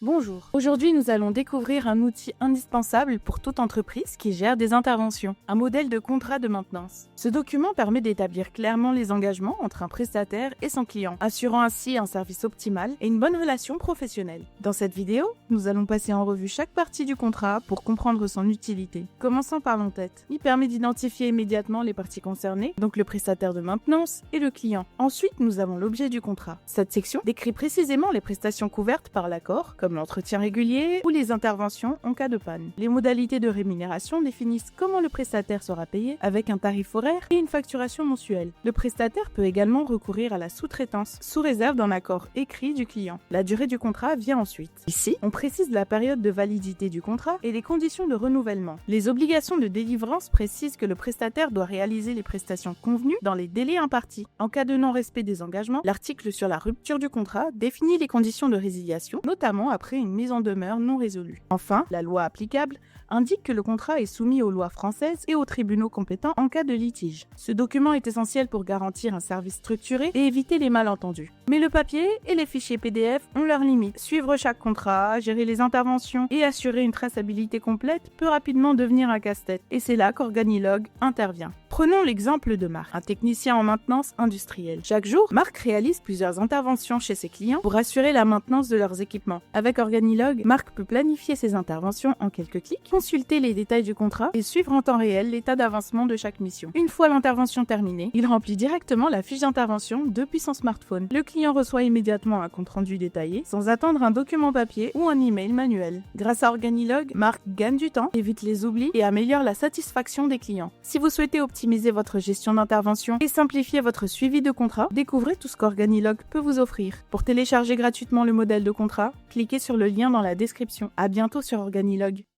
Bonjour. Aujourd'hui, nous allons découvrir un outil indispensable pour toute entreprise qui gère des interventions, un modèle de contrat de maintenance. Ce document permet d'établir clairement les engagements entre un prestataire et son client, assurant ainsi un service optimal et une bonne relation professionnelle. Dans cette vidéo, nous allons passer en revue chaque partie du contrat pour comprendre son utilité. Commençons par l'entête. Il permet d'identifier immédiatement les parties concernées, donc le prestataire de maintenance et le client. Ensuite, nous avons l'objet du contrat. Cette section décrit précisément les prestations couvertes par l'accord, comme l'entretien régulier ou les interventions en cas de panne. Les modalités de rémunération définissent comment le prestataire sera payé avec un tarif horaire et une facturation mensuelle. Le prestataire peut également recourir à la sous-traitance, sous réserve d'un accord écrit du client. La durée du contrat vient ensuite. Ici, on précise la période de validité du contrat et les conditions de renouvellement. Les obligations de délivrance précisent que le prestataire doit réaliser les prestations convenues dans les délais impartis. En cas de non-respect des engagements, l'article sur la rupture du contrat définit les conditions de résiliation, notamment après une mise en demeure non résolue. Enfin, la loi applicable indique que le contrat est soumis aux lois françaises et aux tribunaux compétents en cas de litige. Ce document est essentiel pour garantir un service structuré et éviter les malentendus. Mais le papier et les fichiers PDF ont leurs limites. Suivre chaque contrat, gérer les interventions et assurer une traçabilité complète peut rapidement devenir un casse-tête. Et c'est là qu'Organilog intervient. Prenons l'exemple de Marc, un technicien en maintenance industrielle. Chaque jour, Marc réalise plusieurs interventions chez ses clients pour assurer la maintenance de leurs équipements. Avec Organilog, Marc peut planifier ses interventions en quelques clics, consulter les détails du contrat et suivre en temps réel l'état d'avancement de chaque mission. Une fois l'intervention terminée, il remplit directement la fiche d'intervention depuis son smartphone. Le client reçoit immédiatement un compte-rendu détaillé, sans attendre un document papier ou un email manuel. Grâce à Organilog, Marc gagne du temps, évite les oublis et améliore la satisfaction des clients. Si vous souhaitez optimiser votre gestion d'intervention et simplifier votre suivi de contrat, découvrez tout ce qu'Organilog peut vous offrir. Pour télécharger gratuitement le modèle de contrat, cliquez sur le lien dans la description. À bientôt sur Organilog.